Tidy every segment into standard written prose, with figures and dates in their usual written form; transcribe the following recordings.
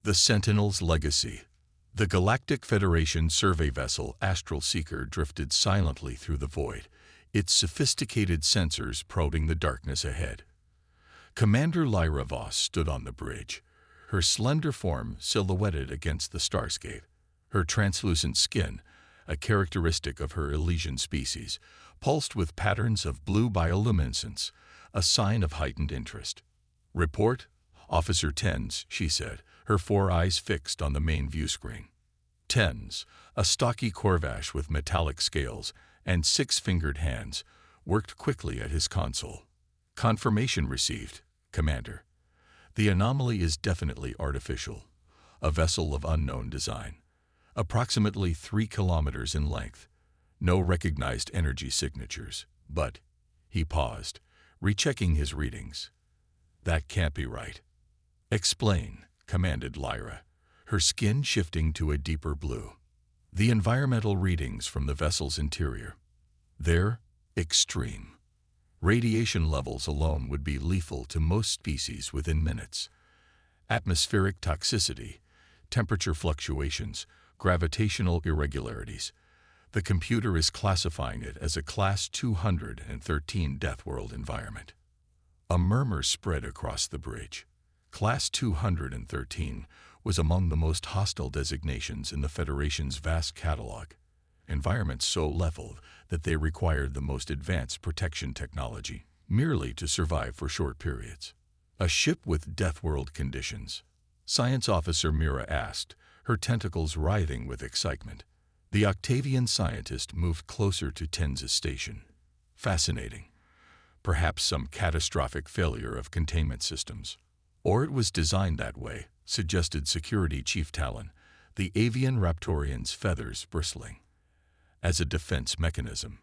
The Sentinel's Legacy. The Galactic Federation survey vessel Astral Seeker drifted silently through the void, its sophisticated sensors probing the darkness ahead. Commander Lyra Voss stood on the bridge, her slender form silhouetted against the starscape. Her translucent skin, a characteristic of her Elysian species, pulsed with patterns of blue bioluminescence, a sign of heightened interest. "Report, Officer Tens," she said, her four eyes fixed on the main view screen. Tens, a stocky Corvash with metallic scales and six-fingered hands, worked quickly at his console. "Confirmation received, Commander. The anomaly is definitely artificial, a vessel of unknown design, approximately 3 kilometers in length. No recognized energy signatures, but—" He paused, rechecking his readings. "That can't be right." "Explain," commanded Lyra, her skin shifting to a deeper blue. "The environmental readings from the vessel's interior. They're extreme. Radiation levels alone would be lethal to most species within minutes. Atmospheric toxicity, temperature fluctuations, gravitational irregularities. The computer is classifying it as a Class 213 Death World environment." A murmur spread across the bridge. Class 213 was among the most hostile designations in the Federation's vast catalog. Environments so lethal that they required the most advanced protection technology, merely to survive for short periods. "A ship with Death World conditions?" Science Officer Mira asked, her tentacles writhing with excitement. The Octavian scientist moved closer to Tenz's station. "Fascinating. Perhaps some catastrophic failure of containment systems. Or it was designed that way," suggested Security Chief Talon, the avian Raptorian's feathers bristling. "As a defense mechanism."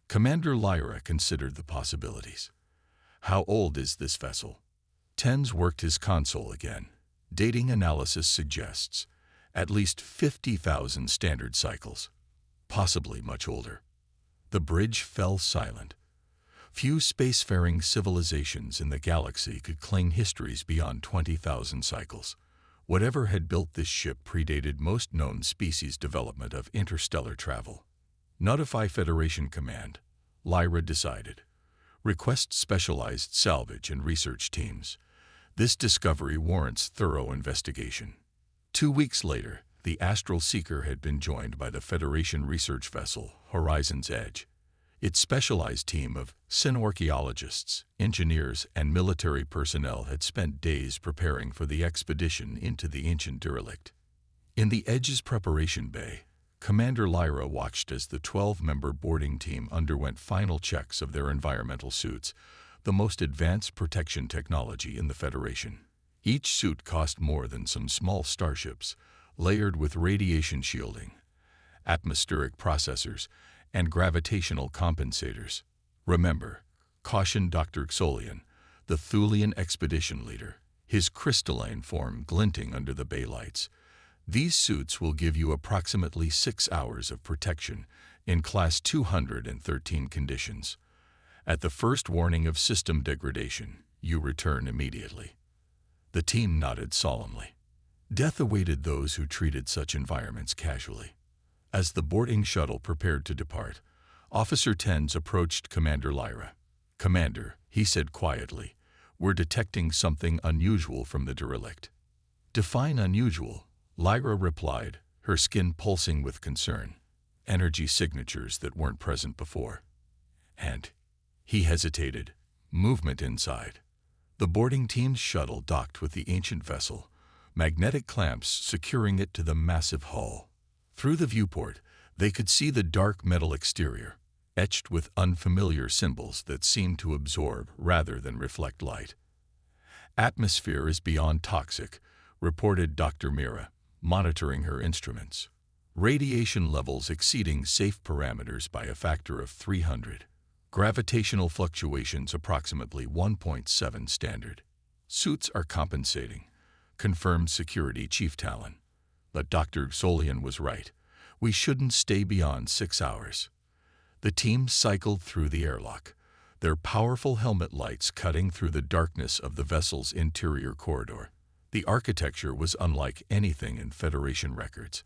Commander Lyra considered the possibilities. "How old is this vessel?" Tenz worked his console again. "Dating analysis suggests at least 50,000 standard cycles. Possibly much older." The bridge fell silent. Few spacefaring civilizations in the galaxy could claim histories beyond 20,000 cycles. Whatever had built this ship predated most known species development of interstellar travel. "Notify Federation Command," Lyra decided. "Request specialized salvage and research teams. This discovery warrants thorough investigation." 2 weeks later, the Astral Seeker had been joined by the Federation research vessel Horizon's Edge. Its specialized team of synorchaeologists, engineers, and military personnel had spent days preparing for the expedition into the ancient derelict. In the Edge's preparation bay, Commander Lyra watched as the 12-member boarding team underwent final checks of their environmental suits, the most advanced protection technology in the Federation. Each suit cost more than some small starships, layered with radiation shielding, atmospheric processors, and gravitational compensators. "Remember," cautioned Dr. Xolian, the Thulian expedition leader, his crystalline form glinting under the bay lights, "these suits will give you approximately 6 hours of protection in Class 213 conditions. At the first warning of system degradation, you return immediately." The team nodded solemnly. Death awaited those who treated such environments casually. As the boarding shuttle prepared to depart, Officer Tenz approached Commander Lyra. "Commander," he said quietly, "we're detecting something unusual from the derelict." "Define unusual," Lyra replied, her skin pulsing with concern. "Energy signatures that weren't present before." "And—" he hesitated. "Movement inside." The boarding team's shuttle docked with the ancient vessel, magnetic clamps securing it to the massive hull. Through the viewport, they could see the dark metal exterior, etched with unfamiliar symbols that seemed to absorb rather than reflect light. "Atmosphere is beyond toxic," reported Dr. Mira, monitoring her instruments. "Radiation levels exceeding safe parameters by a factor of 300. Gravitational fluctuations approximately 1.7 standard. Suits are compensating," confirmed Security Chief Talon. But Dr. Xolian was right. We shouldn't stay beyond 6 hours. The team cycled through the airlock, their powerful helmet lights cutting through the darkness of the vessel's interior corridor. The architecture was unlike anything in Federation records.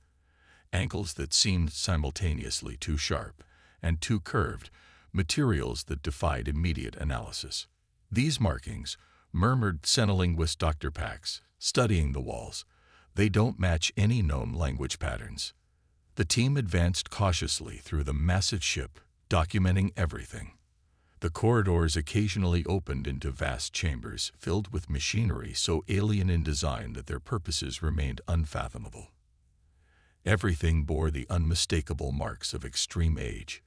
Angles that seemed simultaneously too sharp and too curved, materials that defied immediate analysis. These markings, murmured Senolinguist Dr. Pax, studying the walls, they don't match any known language patterns. The team advanced cautiously through the massive ship, documenting everything. The corridors occasionally opened into vast chambers filled with machinery so alien in design that their purposes remained unfathomable. Everything bore the unmistakable marks of extreme age: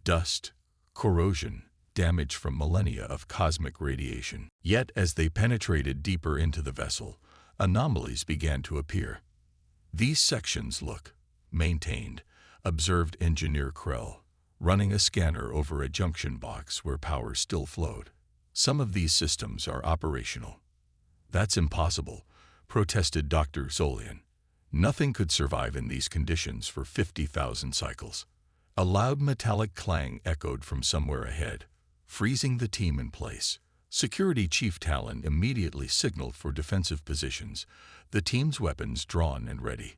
dust, corrosion, damage from millennia of cosmic radiation. Yet as they penetrated deeper into the vessel, anomalies began to appear. "These sections look maintained," observed Engineer Krell, running a scanner over a junction box where power still flowed. "Some of these systems are operational." "That's impossible," protested Dr. Zolian. "Nothing could survive in these conditions for 50,000 cycles." A loud metallic clang echoed from somewhere ahead, freezing the team in place. Security Chief Talon immediately signaled for defensive positions, the team's weapons drawn and ready.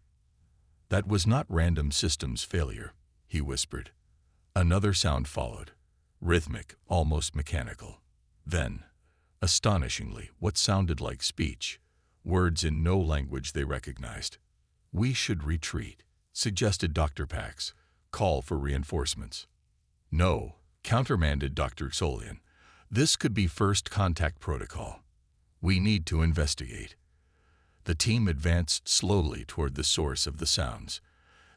"That was not random systems failure," he whispered. Another sound followed, rhythmic, almost mechanical. Then, astonishingly, what sounded like speech, words in no language they recognized. "We should retreat," suggested Dr. Pax. "Call for reinforcements." "No," countermanded Dr. Solian. "This could be first contact protocol. We need to investigate." The team advanced slowly toward the source of the sounds.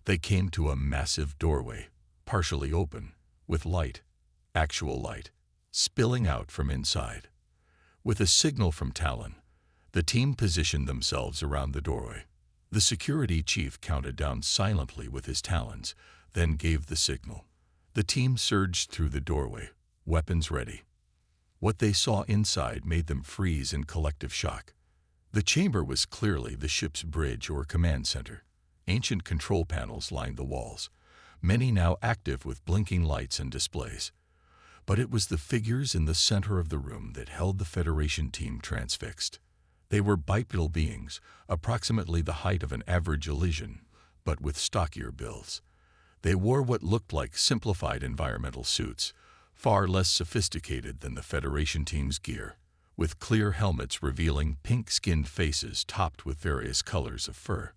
They came to a massive doorway, partially open, with light, actual light, spilling out from inside. With a signal from Talon, the team positioned themselves around the doorway. The security chief counted down silently with his talons, then gave the signal. The team surged through the doorway, weapons ready. What they saw inside made them freeze in collective shock. The chamber was clearly the ship's bridge or command center. Ancient control panels lined the walls, many now active with blinking lights and displays. But it was the figures in the center of the room that held the Federation team transfixed. They were bipedal beings, approximately the height of an average Elysian, but with stockier builds. They wore what looked like simplified environmental suits, far less sophisticated than the Federation team's gear, with clear helmets revealing pink-skinned faces topped with various colors of fur.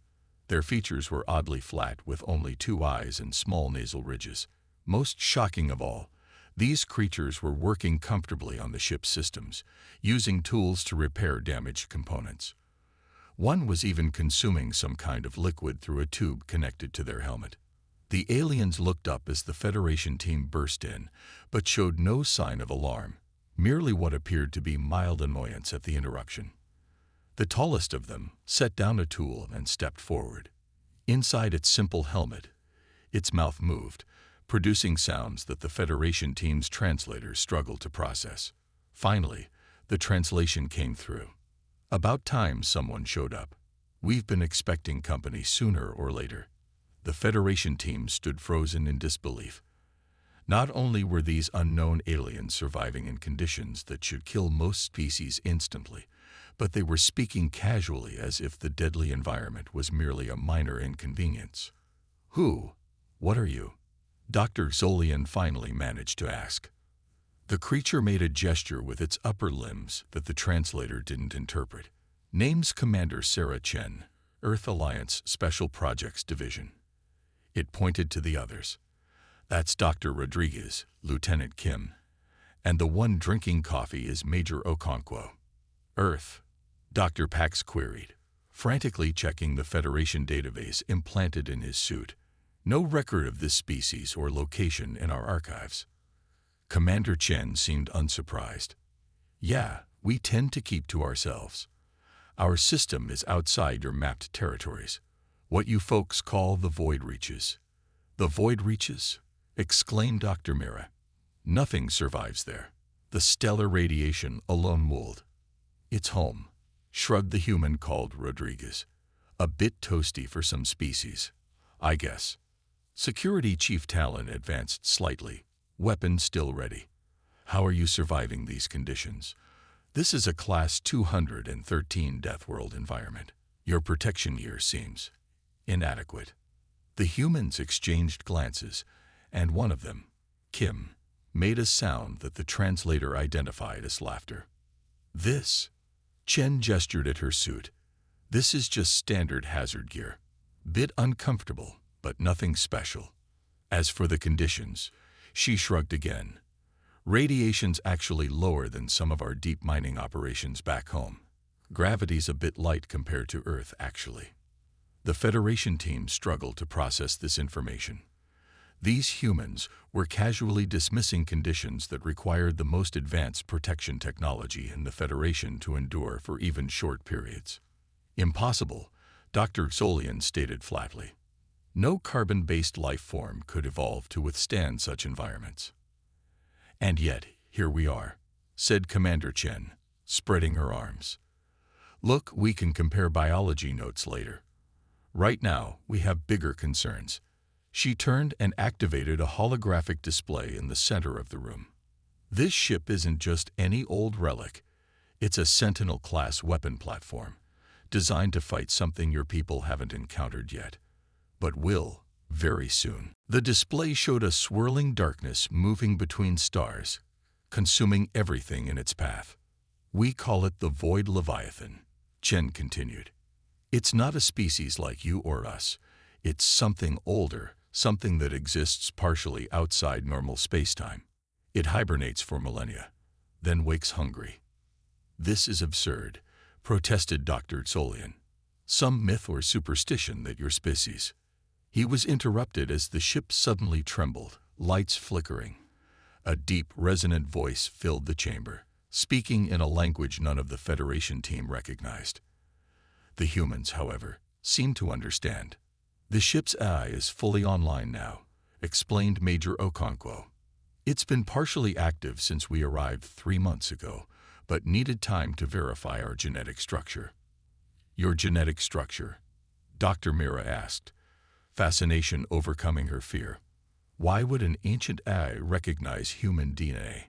Their features were oddly flat with only 2 eyes and small nasal ridges. Most shocking of all, these creatures were working comfortably on the ship's systems, using tools to repair damaged components. One was even consuming some kind of liquid through a tube connected to their helmet. The aliens looked up as the Federation team burst in, but showed no sign of alarm, merely what appeared to be mild annoyance at the interruption. The tallest of them set down a tool and stepped forward. Inside its simple helmet, its mouth moved, producing sounds that the Federation team's translators struggled to process. Finally, the translation came through. "About time someone showed up. We've been expecting company sooner or later." The Federation team stood frozen in disbelief. Not only were these unknown aliens surviving in conditions that should kill most species instantly, but they were speaking casually as if the deadly environment was merely a minor inconvenience. "Who? What are you?" Dr. Zolian finally managed to ask. The creature made a gesture with its upper limbs that the translator didn't interpret. "Name's Commander Sarah Chen, Earth Alliance Special Projects Division." It pointed to the others. "That's Dr. Rodriguez, Lieutenant Kim, and the one drinking coffee is Major Okonkwo." "Earth?" Dr. Pax queried, frantically checking the Federation database implanted in his suit. "No record of this species or location in our archives." Commander Chen seemed unsurprised. "Yeah, we tend to keep to ourselves. Our system is outside your mapped territories, what you folks call the Void Reaches." "The Void Reaches?" exclaimed Dr. Mira. "Nothing survives there. The stellar radiation alone mold." "It's home," shrugged the human called Rodriguez. "A bit toasty for some species, I guess." Security Chief Talon advanced slightly, weapon still ready. "How are you surviving these conditions?" This is a Class 213 Death World environment. Your protection gear seems inadequate. The humans exchanged glances, and one of them, Kim, made a sound that the translator identified as laughter. This, Chen gestured at her suit. This is just standard hazard gear. Bit uncomfortable, but nothing special. As for the conditions, she shrugged again. Radiation's actually lower than some of our deep mining operations back home. Gravity's a bit light compared to Earth, actually. The Federation team struggled to process this information. These humans were casually dismissing conditions that required the most advanced protection technology in the Federation to endure for even short periods. Impossible, Dr. Xolian stated flatly. No carbon-based life form could evolve to withstand such environments. And yet, here we are, said Commander Chen, spreading her arms. Look, we can compare biology notes later. Right now, we have bigger concerns. She turned and activated a holographic display in the center of the room. This ship isn't just any old relic. It's a Sentinel-class weapon platform, designed to fight something your people haven't encountered yet, but will very soon. The display showed a swirling darkness moving between stars, consuming everything in its path. We call it the Void Leviathan, Chen continued. It's not a species like you or us. It's something older, something that exists partially outside normal spacetime. It hibernates for millennia, then wakes hungry. This is absurd, protested Dr. Xolian. Some myth or superstition that your species. He was interrupted as the ship suddenly trembled, lights flickering. A deep, resonant voice filled the chamber, speaking in a language none of the Federation team recognized. The humans, however, seemed to understand. The ship's AI is fully online now, explained Major Okonkwo. It's been partially active since we arrived 3 months ago, but needed time to verify our genetic structure. Your genetic structure? Dr. Mira asked, fascination overcoming her fear. Why would an ancient AI recognize human DNA?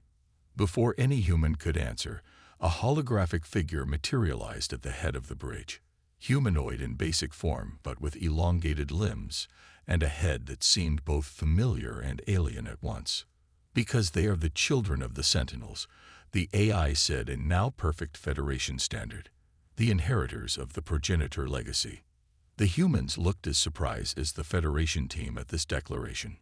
Before any human could answer, a holographic figure materialized at the head of the bridge. Humanoid in basic form, but with elongated limbs, and a head that seemed both familiar and alien at once. Because they are the children of the Sentinels, the AI said in now perfect Federation standard, the inheritors of the progenitor legacy. The humans looked as surprised as the Federation team at this declaration.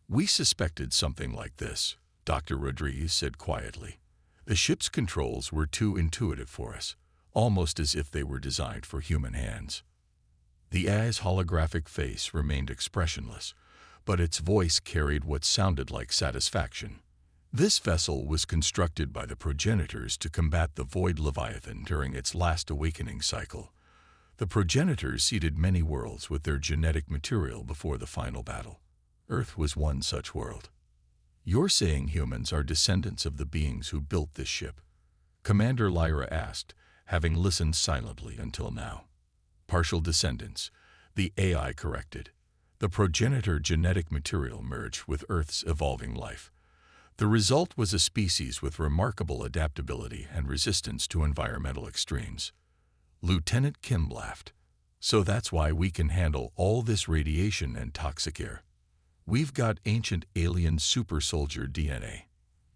We suspected something like this, Dr. Rodriguez said quietly. The ship's controls were too intuitive for us, almost as if they were designed for human hands. The AI's holographic face remained expressionless, but its voice carried what sounded like satisfaction. This vessel was constructed by the progenitors to combat the Void Leviathan during its last awakening cycle. The progenitors seeded many worlds with their genetic material before the final battle. Earth was one such world. You're saying humans are descendants of the beings who built this ship? Commander Lyra asked, having listened silently until now. Partial descendants, the AI corrected. The progenitor genetic material merged with Earth's evolving life. The result was a species with remarkable adaptability and resistance to environmental extremes. Lieutenant Kim laughed. So that's why we can handle all this radiation and toxic air. We've got ancient alien super soldier DNA.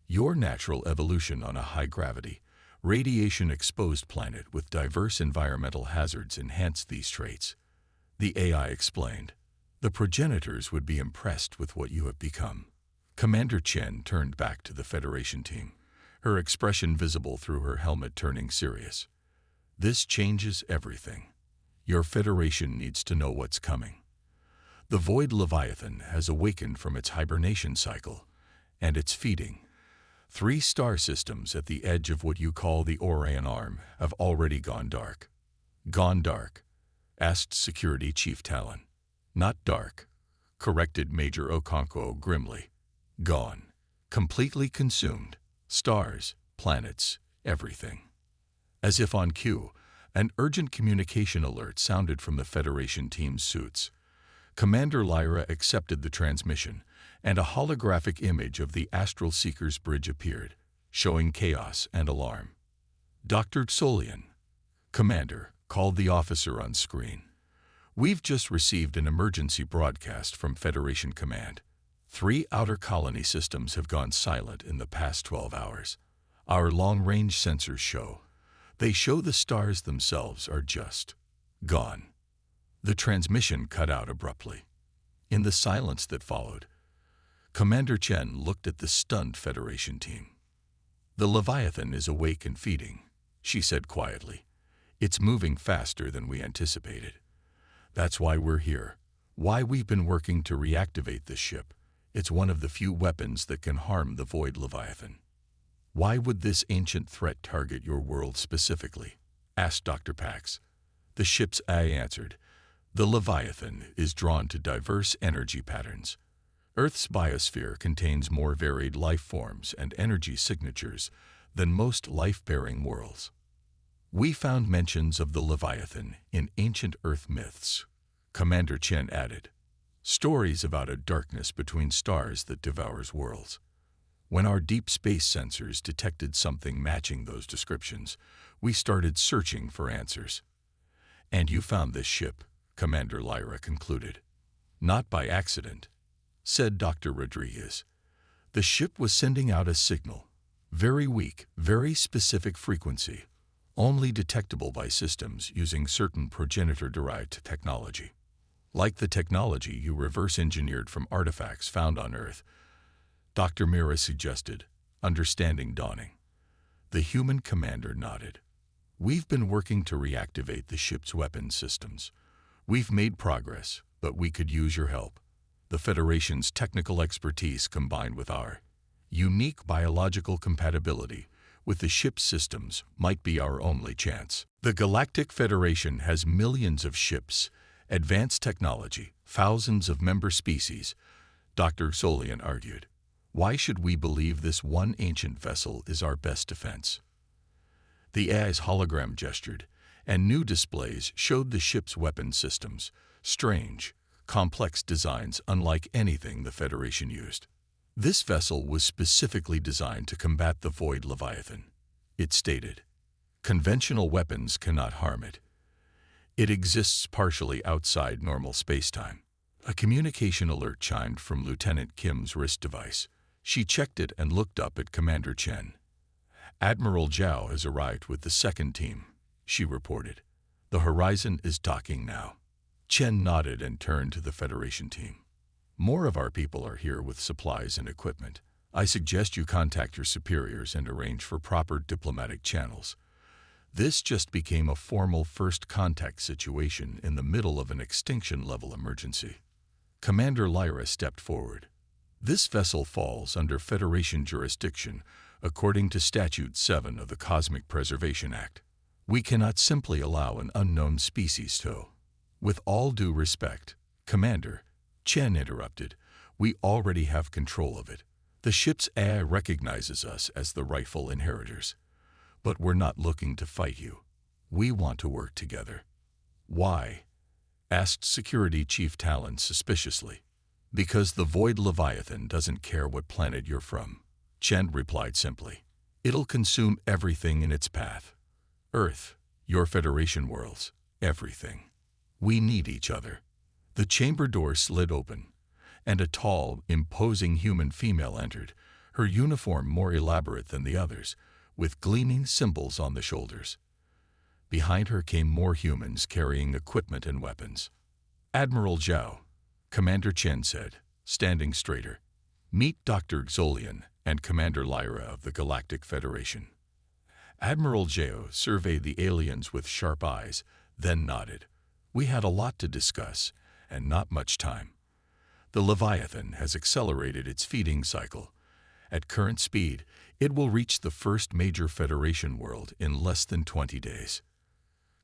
Your natural evolution on a high-gravity, radiation-exposed planet with diverse environmental hazards enhanced these traits. The AI explained. The progenitors would be impressed with what you have become. Commander Chen turned back to the Federation team, her expression visible through her helmet turning serious. This changes everything. Your Federation needs to know what's coming. The Void Leviathan has awakened from its hibernation cycle, and it's feeding. 3 star systems at the edge of what you call the Orion Arm have already gone dark. Gone dark? Asked Security Chief Talon. Not dark, corrected Major Okonkwo grimly. Gone. Completely consumed. Stars, planets, everything. As if on cue, an urgent communication alert sounded from the Federation team's suits. Commander Lyra accepted the transmission, and a holographic image of the Astral Seeker's bridge appeared, showing chaos and alarm. Dr. Solian, Commander, called the officer on screen. We've just received an emergency broadcast from Federation Command. 3 outer colony systems have gone silent in the past 12 hours. Our long-range sensors show. They show the stars themselves are just gone. The transmission cut out abruptly. In the silence that followed, Commander Chen looked at the stunned Federation team. "The Leviathan is awake and feeding," she said quietly. "It's moving faster than we anticipated. That's why we're here, why we've been working to reactivate this ship. It's one of the few weapons that can harm the Void Leviathan." "Why would this ancient threat target your world specifically?" asked Dr. Pax. The ship's AI answered, "The Leviathan is drawn to diverse energy patterns. Earth's biosphere contains more varied life forms and energy signatures than most life-bearing worlds. We found mentions of the Leviathan in ancient Earth myths," Commander Chen added. "Stories about a darkness between stars that devours worlds. When our deep space sensors detected something matching those descriptions, we started searching for answers." "And you found this ship," Commander Lyra concluded. "Not by accident," said Dr. Rodriguez. "The ship was sending out a signal. Very weak, very specific frequency, only detectable by systems using certain progenitor-derived technology. Like the technology you reverse-engineered from artifacts found on Earth," Dr. Mira suggested, understanding dawning. The human commander nodded. "We've been working to reactivate the ship's weapons systems. We've made progress, but we could use your help. The Federation's technical expertise combined with our unique biological compatibility with the ship's systems might be our only chance. The Galactic Federation has millions of ships, advanced technology, thousands of member species," Dr. Solian argued. "Why should we believe this one ancient vessel is our best defense?" The AI's hologram gestured, and new displays showed the ship's weapon systems, strange, complex designs unlike anything the Federation used. "This vessel was specifically designed to combat the Void Leviathan," it stated. "Conventional weapons cannot harm it. It exists partially outside normal spacetime." A communication alert chimed from Lieutenant Kim's wrist device. She checked it and looked up at Commander Chen. "Admiral Zhao has arrived with the second team," she reported. "The Horizon is docking now." Chen nodded and turned to the Federation team. "More of our people are here with supplies and equipment. I suggest you contact your superiors and arrange for proper diplomatic channels." This just became a formal first contact situation in the middle of an extinction-level emergency. Commander Lyra stepped forward. "This vessel falls under Federation jurisdiction according to Statute 7 of the Cosmic Preservation Act. We cannot simply allow an unknown species to—" "With all due respect, Commander," Chen interrupted, "we already have control of it. The ship's AI recognizes us as the rightful inheritors. But we're not looking to fight you. We want to work together." "Why?" asked Security Chief Talon suspiciously. "Because the Void Leviathan doesn't care what planet you're from," Chen replied simply. "It'll consume everything in its path. Earth, your Federation worlds, everything. We need each other." The chamber door slid open, and a tall, imposing human female entered, her uniform more elaborate than the others, with gleaming symbols on the shoulders. Behind her came more humans carrying equipment and weapons. "Admiral Zhao," Commander Chen said, standing straighter. "Meet Dr. Xolian and Commander Lyra of the Galactic Federation." Admiral Zhao surveyed the aliens with sharp eyes, then nodded. "We had a lot to discuss, and not much time. The Leviathan has accelerated its feeding cycle. At current speed, it will reach the first major Federation world in less than 20 days.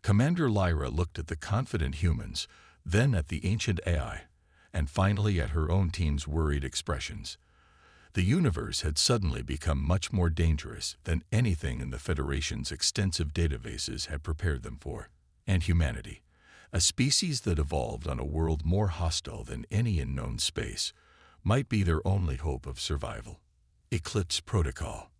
Commander Lyra looked at the confident humans, then at the ancient AI, and finally at her own team's worried expressions. The universe had suddenly become much more dangerous than anything in the Federation's extensive databases had prepared them for. And humanity, a species that evolved on a world more hostile than any in known space, might be their only hope of survival. Eclipse Protocol.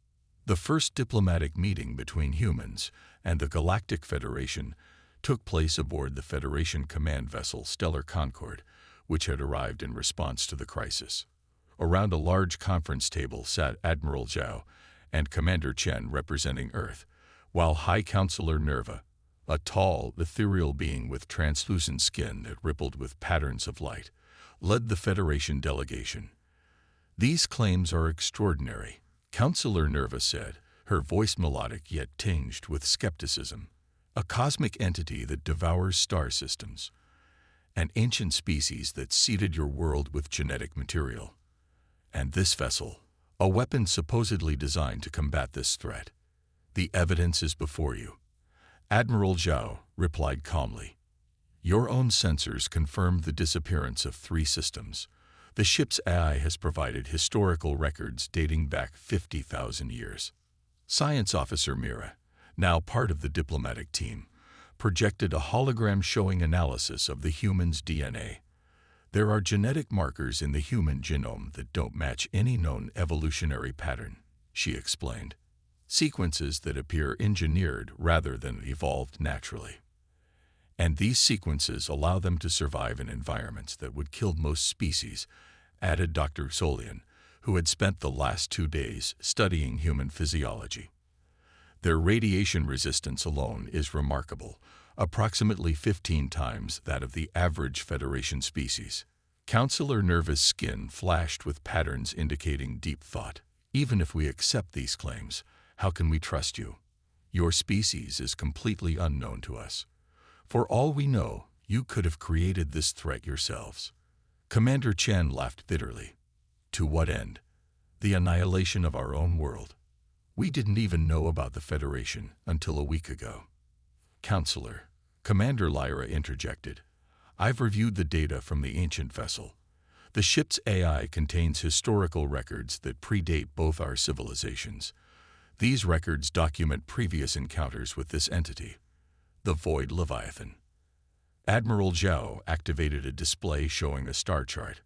The first diplomatic meeting between humans and the Galactic Federation took place aboard the Federation command vessel Stellar Concord, which had arrived in response to the crisis. Around a large conference table sat Admiral Zhao and Commander Chen representing Earth, while High Counselor Nerva, a tall, ethereal being with translucent skin that rippled with patterns of light, led the Federation delegation. "These claims are extraordinary," Counselor Nerva said, her voice melodic yet tinged with skepticism. "A cosmic entity that devours star systems. An ancient species that seeded your world with genetic material. And this vessel, a weapon supposedly designed to combat this threat. The evidence is before you." Admiral Zhao replied calmly. "Your own sensors confirmed the disappearance of 3 systems. The ship's AI has provided historical records dating back 50,000 years." Science Officer Mira, now part of the diplomatic team, projected a hologram showing analysis of the human's DNA. "There are genetic markers in the human genome that don't match any known evolutionary pattern," she explained. "Sequences that appear engineered rather than evolved naturally. And these sequences allow them to survive in environments that would kill most species," added Dr. Solian, who had spent the last 2 days studying human physiology. "Their radiation resistance alone is remarkable, approximately 15 times that of the average Federation species." Counselor Nerva's skin flashed with patterns indicating deep thought. "Even if we accept these claims, how can we trust you? Your species is completely unknown to us. For all we know, you could have created this threat yourselves." Commander Chen laughed bitterly. "To what end? The annihilation of our own world. We didn't even know about the Federation until a week ago." "Counselor," Commander Lyra interjected, "I've reviewed the data from the ancient vessel. The ship's AI contains historical records that predate both our civilizations. These records document previous encounters with this entity, the Void Leviathan." Admiral Zhao activated a display showing a star chart.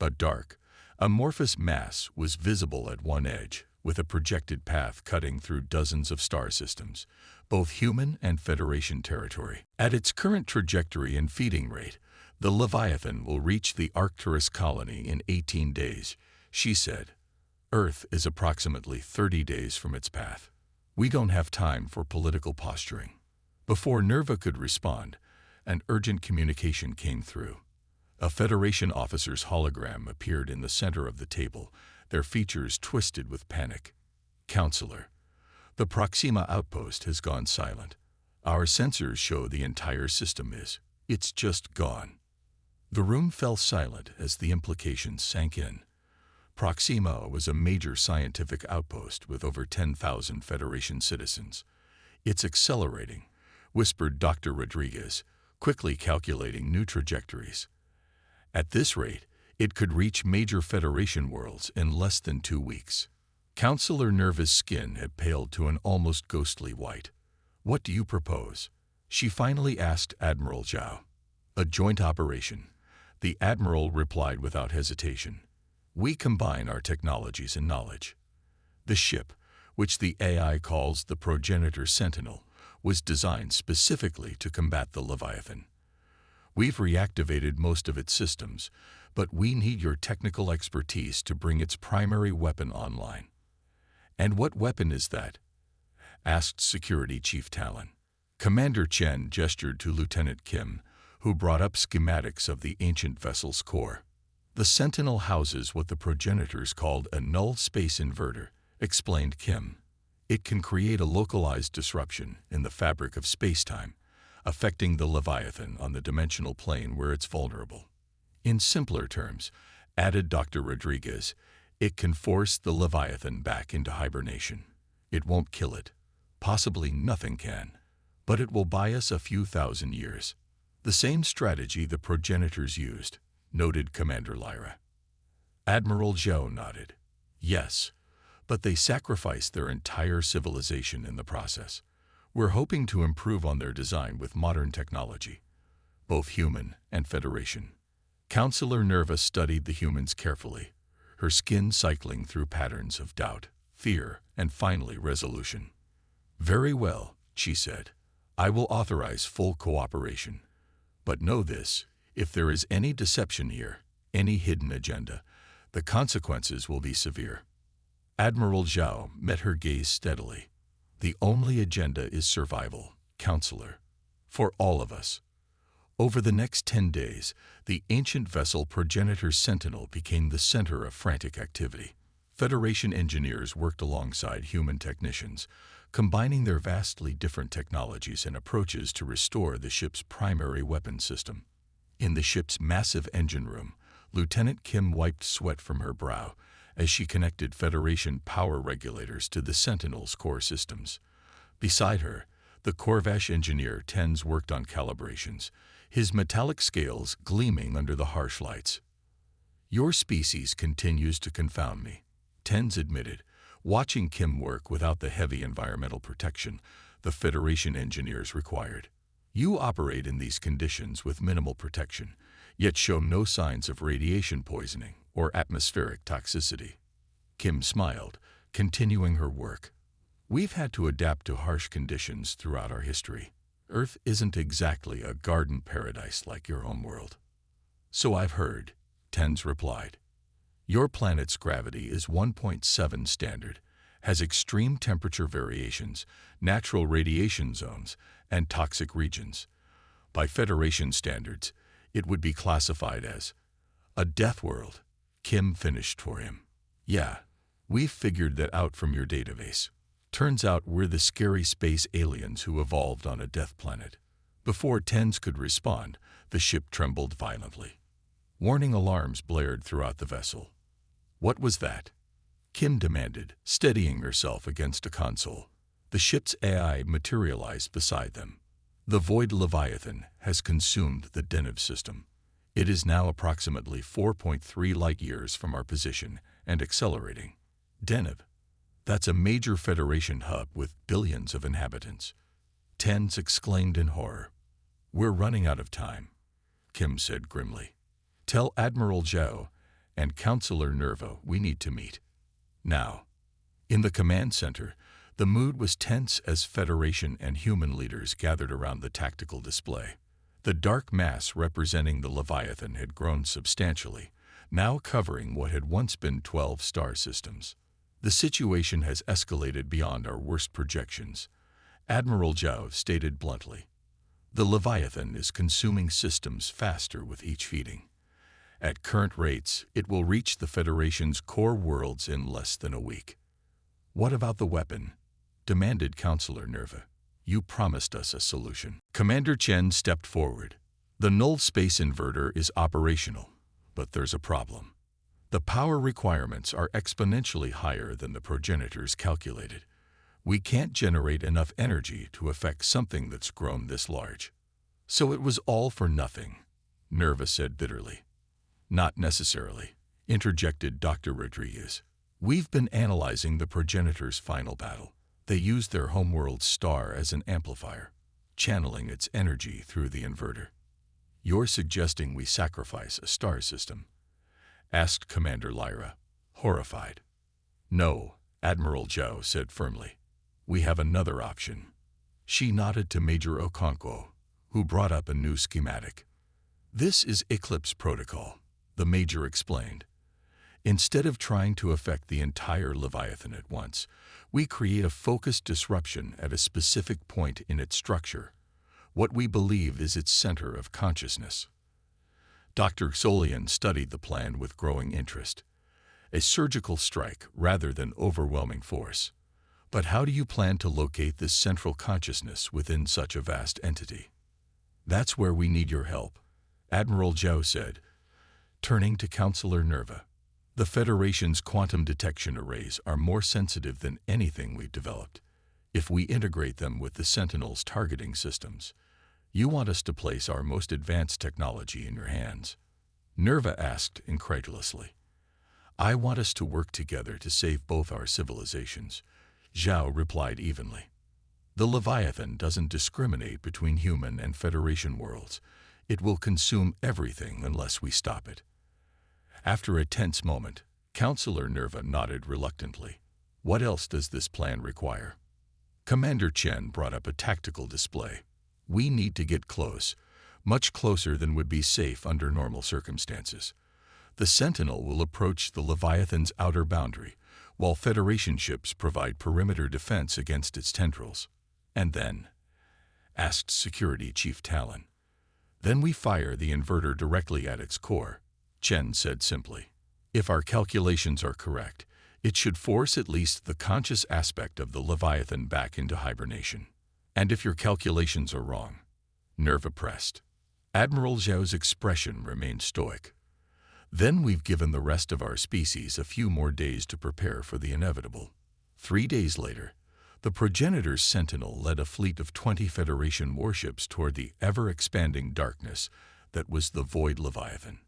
A dark, amorphous mass was visible at one edge, with a projected path cutting through dozens of star systems, both human and Federation territory. "At its current trajectory and feeding rate, the Leviathan will reach the Arcturus colony in 18 days, she said. "Earth is approximately 30 days from its path. We don't have time for political posturing." Before Nerva could respond, an urgent communication came through. A Federation officer's hologram appeared in the center of the table, their features twisted with panic. "Counselor, the Proxima outpost has gone silent. Our sensors show the entire system it's just gone." The room fell silent as the implications sank in. Proxima was a major scientific outpost with over 10,000 Federation citizens. "It's accelerating," whispered Dr. Rodriguez, quickly calculating new trajectories. "At this rate, it could reach major Federation worlds in less than 2 weeks." Counselor Nerva's skin had paled to an almost ghostly white. "What do you propose?" she finally asked Admiral Zhao. "A joint operation," the Admiral replied without hesitation. "We combine our technologies and knowledge." The ship, which the AI calls the Progenitor Sentinel, was designed specifically to combat the Leviathan. "We've reactivated most of its systems, but we need your technical expertise to bring its primary weapon online." "And what weapon is that?" asked Security Chief Talon. Commander Chen gestured to Lieutenant Kim, who brought up schematics of the ancient vessel's core. "The Sentinel houses what the progenitors called a null space inverter," explained Kim. "It can create a localized disruption in the fabric of space-time, affecting the Leviathan on the dimensional plane where it's vulnerable. In simpler terms," added Dr. Rodriguez, "it can force the Leviathan back into hibernation. It won't kill it. Possibly nothing can. But it will buy us a few thousand years." "The same strategy the progenitors used," noted Commander Lyra. Admiral Zhao nodded. "Yes, but they sacrificed their entire civilization in the process. We're hoping to improve on their design with modern technology, both human and Federation." Counselor Nerva studied the humans carefully, her skin cycling through patterns of doubt, fear, and finally resolution. "Very well," she said. "I will authorize full cooperation. But know this, if there is any deception here, any hidden agenda, the consequences will be severe." Admiral Zhao met her gaze steadily. "The only agenda is survival, Counselor. For all of us." Over the next 10 days, the ancient vessel Progenitor Sentinel became the center of frantic activity. Federation engineers worked alongside human technicians, combining their vastly different technologies and approaches to restore the ship's primary weapon system. In the ship's massive engine room, Lieutenant Kim wiped sweat from her brow as she connected Federation power regulators to the Sentinel's core systems. Beside her, the Corvash engineer Tens worked on calibrations, his metallic scales gleaming under the harsh lights. "Your species continues to confound me," Tens admitted, watching Kim work without the heavy environmental protection the Federation engineers required. "You operate in these conditions with minimal protection, yet show no signs of radiation poisoning or atmospheric toxicity." Kim smiled, continuing her work. "We've had to adapt to harsh conditions throughout our history. Earth isn't exactly a garden paradise like your homeworld." "So I've heard," Tens replied. "Your planet's gravity is 1.7 standard, has extreme temperature variations, natural radiation zones, and toxic regions. By Federation standards, it would be classified as a death world." Kim finished for him. "Yeah, we've figured that out from your database. Turns out we're the scary space aliens who evolved on a death planet." Before Tens could respond, the ship trembled violently. Warning alarms blared throughout the vessel. "What was that?" Kim demanded, steadying herself against a console. The ship's AI materialized beside them. "The Void Leviathan has consumed the Deniv system. It is now approximately 4.3 light-years from our position and accelerating." "Deniv? That's a major Federation hub with billions of inhabitants." Tens exclaimed in horror. "We're running out of time," Kim said grimly. "Tell Admiral Zhao and Counselor Nerva we need to meet. Now." In the command center, the mood was tense as Federation and human leaders gathered around the tactical display. The dark mass representing the Leviathan had grown substantially, now covering what had once been 12 star systems. "The situation has escalated beyond our worst projections," Admiral Zhao stated bluntly. "The Leviathan is consuming systems faster with each feeding. At current rates, it will reach the Federation's core worlds in less than a week." "What about the weapon?" demanded Counselor Nerva. "You promised us a solution." Commander Chen stepped forward. "The null space inverter is operational, but there's a problem. The power requirements are exponentially higher than the progenitors calculated. We can't generate enough energy to affect something that's grown this large." "So it was all for nothing," Nerva said bitterly. "Not necessarily," interjected Dr. Rodriguez. "We've been analyzing the progenitors' final battle. They used their homeworld's star as an amplifier, channeling its energy through the inverter." "You're suggesting we sacrifice a star system?" asked Commander Lyra, horrified. "No," Admiral Zhao said firmly. "We have another option." She nodded to Major Okonkwo, who brought up a new schematic. "This is Eclipse Protocol," the Major explained. "Instead of trying to affect the entire Leviathan at once, we create a focused disruption at a specific point in its structure, what we believe is its center of consciousness." Dr. Solian studied the plan with growing interest. "A surgical strike rather than overwhelming force. But how do you plan to locate this central consciousness within such a vast entity?" "That's where we need your help," Admiral Zhao said, turning to Counselor Nerva. "The Federation's quantum detection arrays are more sensitive than anything we've developed. If we integrate them with the Sentinel's targeting systems, you want us to place our most advanced technology in your hands?" Nerva asked incredulously. "I want us to work together to save both our civilizations," Zhao replied evenly. "The Leviathan doesn't discriminate between human and Federation worlds. It will consume everything unless we stop it." After a tense moment, Counselor Nerva nodded reluctantly. What else does this plan require? Commander Chen brought up a tactical display. We need to get close, much closer than would be safe under normal circumstances. The Sentinel will approach the Leviathan's outer boundary, while Federation ships provide perimeter defense against its tendrils. And then, asked Security Chief Talon. Then we fire the inverter directly at its core, Chen said simply. If our calculations are correct, it should force at least the conscious aspect of the Leviathan back into hibernation. And if your calculations are wrong, Nerva pressed. Admiral Zhao's expression remained stoic. Then we've given the rest of our species a few more days to prepare for the inevitable. 3 days later, the progenitor's Sentinel led a fleet of 20 Federation warships toward the ever-expanding darkness that was the Void Leviathan.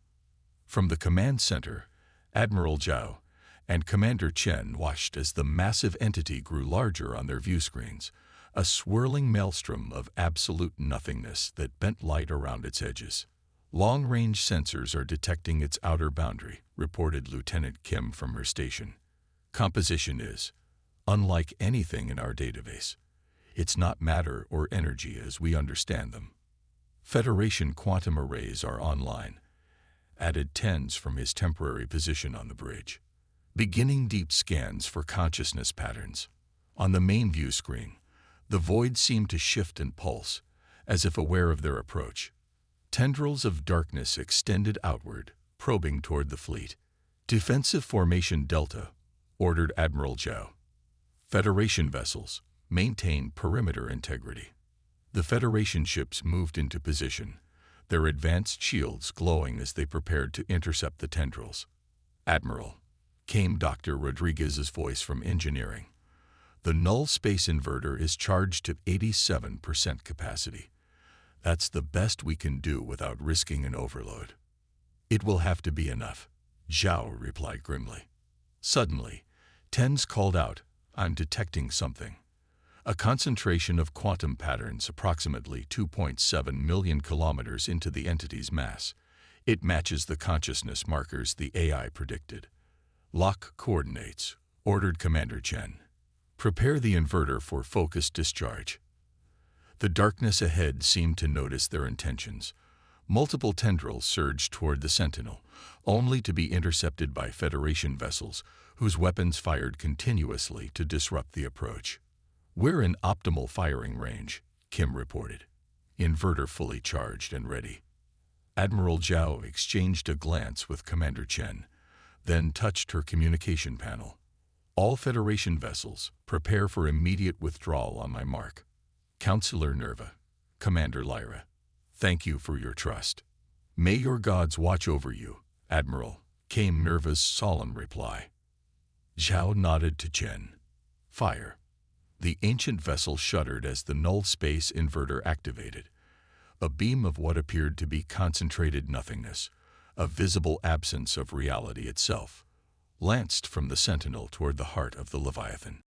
From the command center, Admiral Zhao and Commander Chen watched as the massive entity grew larger on their view screens, a swirling maelstrom of absolute nothingness that bent light around its edges. Long-range sensors are detecting its outer boundary, reported Lieutenant Kim from her station. Composition is unlike anything in our database. It's not matter or energy as we understand them. Federation quantum arrays are online, added Tens from his temporary position on the bridge. Beginning deep scans for consciousness patterns. On the main view screen, the void seemed to shift and pulse, as if aware of their approach. Tendrils of darkness extended outward, probing toward the fleet. Defensive Formation Delta, ordered Admiral Zhao. Federation vessels, maintain perimeter integrity. The Federation ships moved into position, their advanced shields glowing as they prepared to intercept the tendrils. Admiral, came Dr. Rodriguez's voice from engineering. The null space inverter is charged to 87% capacity. That's the best we can do without risking an overload. It will have to be enough, Zhao replied grimly. Suddenly, Tens called out, I'm detecting something. A concentration of quantum patterns approximately 2.7 million kilometers into the entity's mass. It matches the consciousness markers the AI predicted. Lock coordinates, ordered Commander Chen. Prepare the inverter for focused discharge. The darkness ahead seemed to notice their intentions. Multiple tendrils surged toward the Sentinel, only to be intercepted by Federation vessels whose weapons fired continuously to disrupt the approach. We're in optimal firing range, Kim reported. Inverter fully charged and ready. Admiral Zhao exchanged a glance with Commander Chen, then touched her communication panel. All Federation vessels, prepare for immediate withdrawal on my mark. Counselor Nerva, Commander Lyra, thank you for your trust. May your gods watch over you, Admiral, came Nerva's solemn reply. Zhao nodded to Chen. Fire. The ancient vessel shuddered as the null space inverter activated. A beam of what appeared to be concentrated nothingness, a visible absence of reality itself, lanced from the Sentinel toward the heart of the Leviathan.